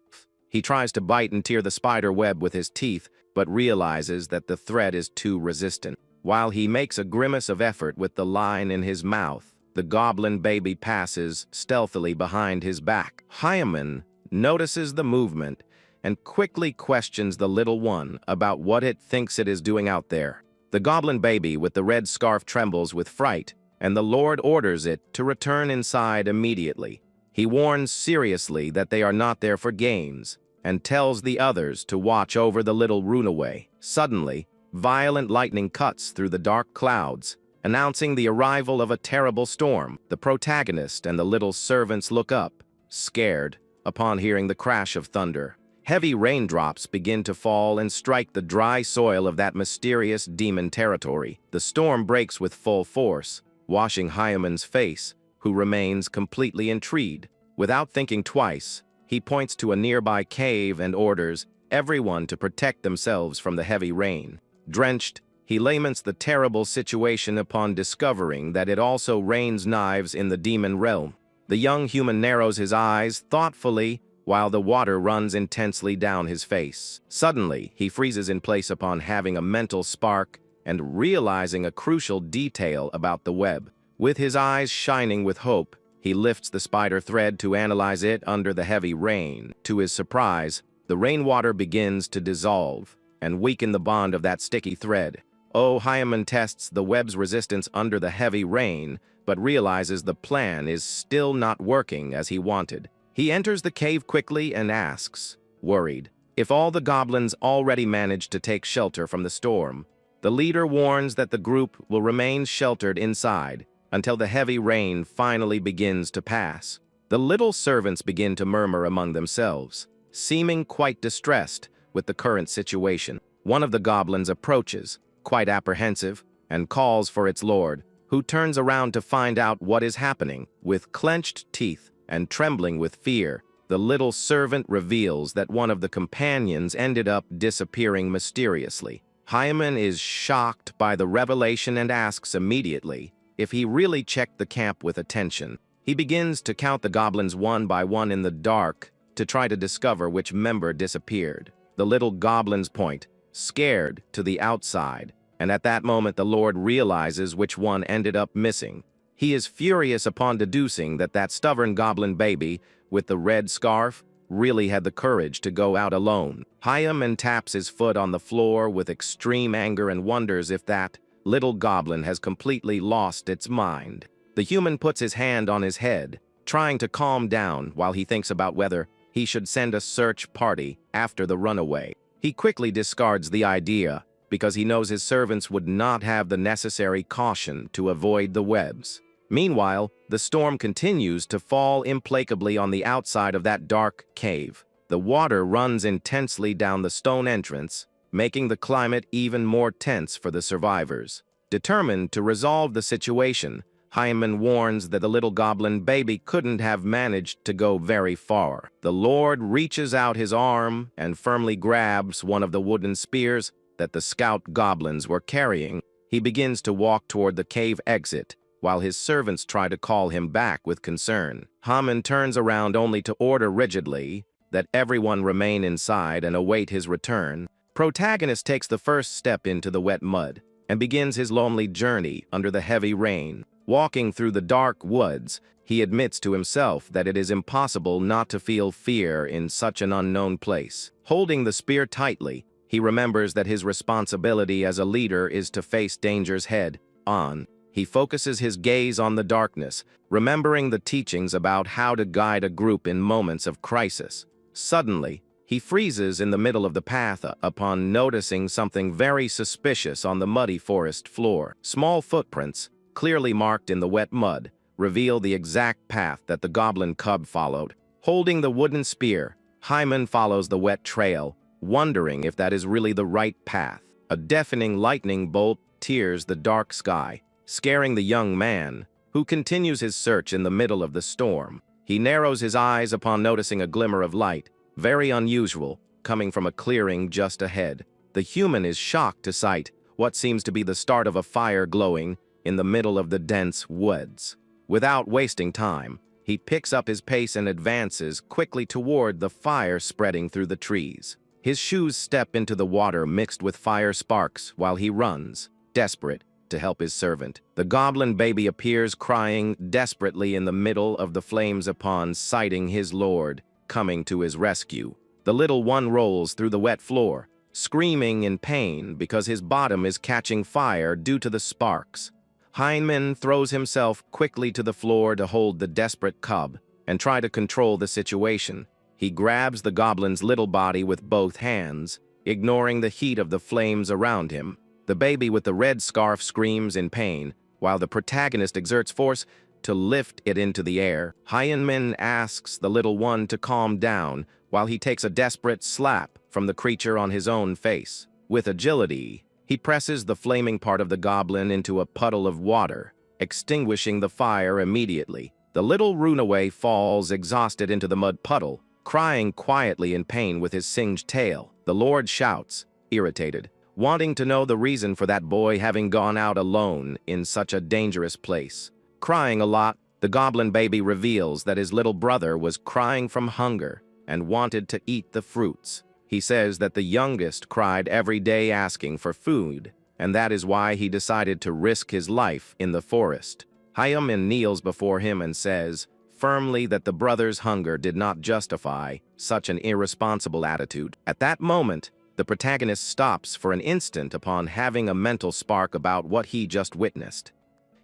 He tries to bite and tear the spider web with his teeth, but realizes that the thread is too resistant. While he makes a grimace of effort with the line in his mouth, the goblin baby passes stealthily behind his back. Hyman notices the movement and quickly questions the little one about what it thinks it is doing out there. The goblin baby with the red scarf trembles with fright, and the Lord orders it to return inside immediately. He warns seriously that they are not there for games, and tells the others to watch over the little runaway. Suddenly, violent lightning cuts through the dark clouds, announcing the arrival of a terrible storm. The protagonist and the little servants look up, scared, upon hearing the crash of thunder. Heavy raindrops begin to fall and strike the dry soil of that mysterious demon territory. The storm breaks with full force, washing Hyman's face, who remains completely intrigued. Without thinking twice, he points to a nearby cave and orders everyone to protect themselves from the heavy rain. Drenched, he laments the terrible situation upon discovering that it also rains knives in the demon realm. The young human narrows his eyes thoughtfully while the water runs intensely down his face. Suddenly, he freezes in place upon having a mental spark and realizing a crucial detail about the web. With his eyes shining with hope, he lifts the spider thread to analyze it under the heavy rain. To his surprise, the rainwater begins to dissolve and weaken the bond of that sticky thread. Hyman tests the web's resistance under the heavy rain, but realizes the plan is still not working as he wanted. He enters the cave quickly and asks, worried, if all the goblins already managed to take shelter from the storm. The leader warns that the group will remain sheltered inside until the heavy rain finally begins to pass. The little servants begin to murmur among themselves, seeming quite distressed with the current situation. One of the goblins approaches, quite apprehensive, and calls for its lord, who turns around to find out what is happening. With clenched teeth and trembling with fear, the little servant reveals that one of the companions ended up disappearing mysteriously. Hyman is shocked by the revelation and asks immediately if he really checked the camp with attention. He begins to count the goblins one by one in the dark to try to discover which member disappeared. The little goblins point, scared, to the outside, and at that moment the Lord realizes which one ended up missing. He is furious upon deducing that that stubborn goblin baby with the red scarf really had the courage to go out alone. Hyman taps his foot on the floor with extreme anger and wonders if that little goblin has completely lost its mind. The human puts his hand on his head, trying to calm down while he thinks about whether he should send a search party after the runaway. He quickly discards the idea because he knows his servants would not have the necessary caution to avoid the webs. Meanwhile, the storm continues to fall implacably on the outside of that dark cave. The water runs intensely down the stone entrance, making the climate even more tense for the survivors. Determined to resolve the situation, Hyman warns that the little goblin baby couldn't have managed to go very far. The Lord reaches out his arm and firmly grabs one of the wooden spears that the scout goblins were carrying. He begins to walk toward the cave exit, while his servants try to call him back with concern. Hyman turns around only to order rigidly that everyone remain inside and await his return. Protagonist takes the first step into the wet mud and begins his lonely journey under the heavy rain. Walking through the dark woods, he admits to himself that it is impossible not to feel fear in such an unknown place. Holding the spear tightly, he remembers that his responsibility as a leader is to face dangers head-on. He focuses his gaze on the darkness, remembering the teachings about how to guide a group in moments of crisis. Suddenly, he freezes in the middle of the path upon noticing something very suspicious on the muddy forest floor. Small footprints, clearly marked in the wet mud, reveal the exact path that the goblin cub followed. Holding the wooden spear, Hyman follows the wet trail, wondering if that is really the right path. A deafening lightning bolt tears the dark sky, scaring the young man, who continues his search in the middle of the storm. He narrows his eyes upon noticing a glimmer of light, very unusual, coming from a clearing just ahead. The human is shocked to sight what seems to be the start of a fire glowing in the middle of the dense woods. Without wasting time, He picks up his pace and advances quickly toward the fire spreading through the trees. His shoes step into the water mixed with fire sparks while he runs, desperate, to help his servant. The goblin baby appears crying desperately in the middle of the flames upon sighting his lord coming to his rescue. The little one rolls through the wet floor, screaming in pain because his bottom is catching fire due to the sparks. Hyman throws himself quickly to the floor to hold the desperate cub and try to control the situation. He grabs the goblin's little body with both hands, ignoring the heat of the flames around him. The baby with the red scarf screams in pain, while the protagonist exerts force to lift it into the air. Hyman asks the little one to calm down while he takes a desperate slap from the creature on his own face. With agility, he presses the flaming part of the goblin into a puddle of water, extinguishing the fire immediately. The little runaway falls exhausted into the mud puddle, crying quietly in pain with his singed tail. The Lord shouts, irritated, wanting to know the reason for that boy having gone out alone in such a dangerous place. Crying a lot, the goblin baby reveals that his little brother was crying from hunger and wanted to eat the fruits. He says that the youngest cried every day asking for food, and that is why he decided to risk his life in the forest. Hyman kneels before him and says firmly that the brother's hunger did not justify such an irresponsible attitude. At that moment, the protagonist stops for an instant upon having a mental spark about what he just witnessed.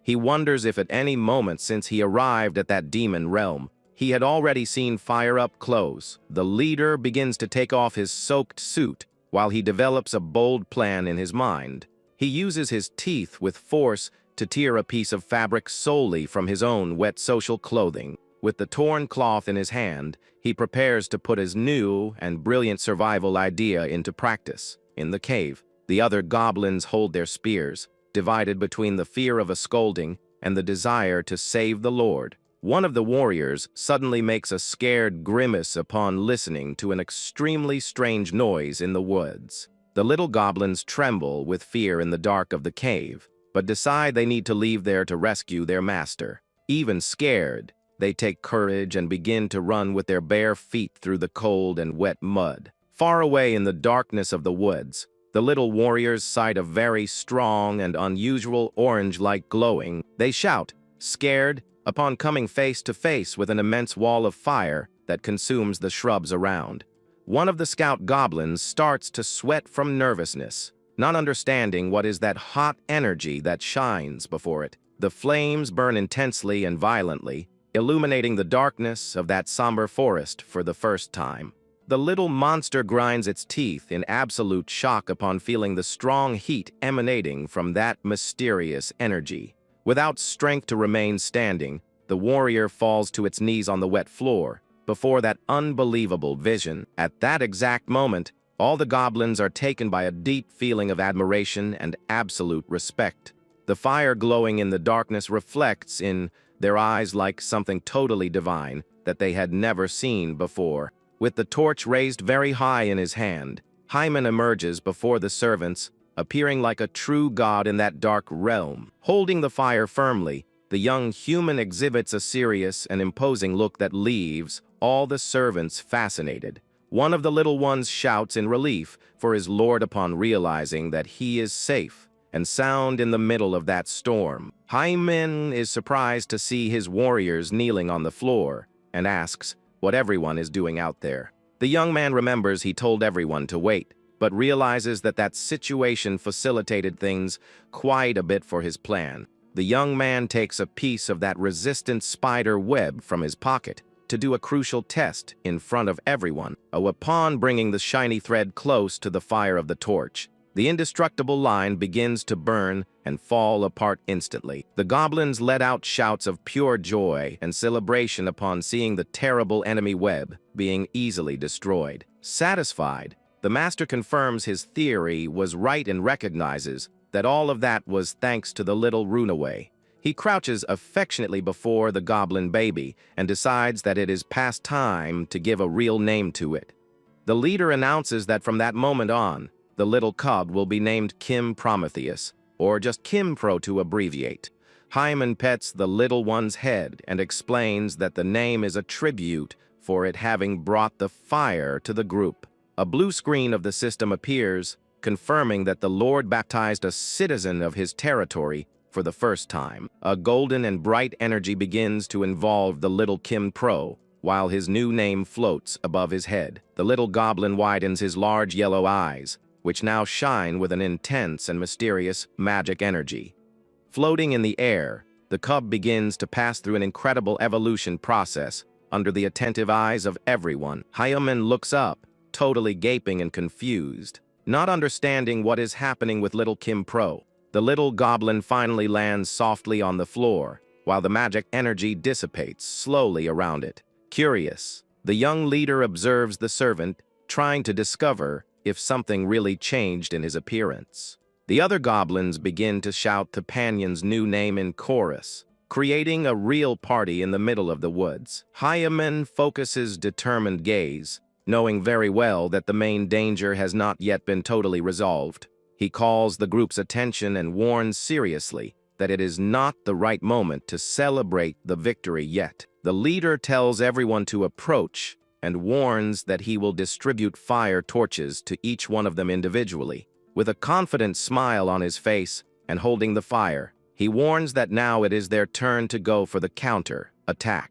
He wonders if at any moment since he arrived at that demon realm, he had already seen fire up close. The leader begins to take off his soaked suit while he develops a bold plan in his mind. He uses his teeth with force to tear a piece of fabric solely from his own wet social clothing. With the torn cloth in his hand, he prepares to put his new and brilliant survival idea into practice. In the cave, the other goblins hold their spears, divided between the fear of a scolding and the desire to save the Lord. One of the warriors suddenly makes a scared grimace upon listening to an extremely strange noise in the woods. The little goblins tremble with fear in the dark of the cave, but decide they need to leave there to rescue their master. Even scared, they take courage and begin to run with their bare feet through the cold and wet mud. Far away in the darkness of the woods, the little warriors sight a very strong and unusual orange light glowing. They shout, scared, upon coming face to face with an immense wall of fire that consumes the shrubs around. One of the scout goblins starts to sweat from nervousness, not understanding what is that hot energy that shines before it. The flames burn intensely and violently, illuminating the darkness of that somber forest for the first time. The little monster grinds its teeth in absolute shock upon feeling the strong heat emanating from that mysterious energy. Without strength to remain standing, the warrior falls to its knees on the wet floor before that unbelievable vision. At that exact moment, all the goblins are taken by a deep feeling of admiration and absolute respect. The fire glowing in the darkness reflects in their eyes like something totally divine that they had never seen before. With the torch raised very high in his hand, Hyman emerges before the servants, appearing like a true god in that dark realm. Holding the fire firmly, the young human exhibits a serious and imposing look that leaves all the servants fascinated. One of the little ones shouts in relief for his lord upon realizing that he is safe and sound in the middle of that storm. Hyman is surprised to see his warriors kneeling on the floor and asks what everyone is doing out there. The young man remembers he told everyone to wait, but realizes that that situation facilitated things quite a bit for his plan. The young man takes a piece of that resistant spider web from his pocket to do a crucial test in front of everyone. Upon bringing the shiny thread close to the fire of the torch, the indestructible line begins to burn and fall apart instantly. The goblins let out shouts of pure joy and celebration upon seeing the terrible enemy web being easily destroyed. Satisfied, the master confirms his theory was right and recognizes that all of that was thanks to the little runaway. He crouches affectionately before the goblin baby and decides that it is past time to give a real name to it. The leader announces that from that moment on, the little cub will be named Kim Prometheus, or just Kim Pro to abbreviate. Hyman pets the little one's head and explains that the name is a tribute for it having brought the fire to the group. A blue screen of the system appears, confirming that the Lord baptized a citizen of his territory for the first time. A golden and bright energy begins to involve the little Kim Pro, while his new name floats above his head. The little goblin widens his large yellow eyes, which now shine with an intense and mysterious magic energy. Floating in the air, the cub begins to pass through an incredible evolution process under the attentive eyes of everyone. Hyman looks up, totally gaping and confused, not understanding what is happening with little Kim Pro. The little goblin finally lands softly on the floor, while the magic energy dissipates slowly around it. Curious, the young leader observes the servant, trying to discover if something really changed in his appearance. The other goblins begin to shout the Panion's new name in chorus, creating a real party in the middle of the woods. Hyman focuses determined gaze, knowing very well that the main danger has not yet been totally resolved. He calls the group's attention and warns seriously that it is not the right moment to celebrate the victory yet. The leader tells everyone to approach and warns that he will distribute fire torches to each one of them individually. With a confident smile on his face and holding the fire, he warns that now it is their turn to go for the counter attack.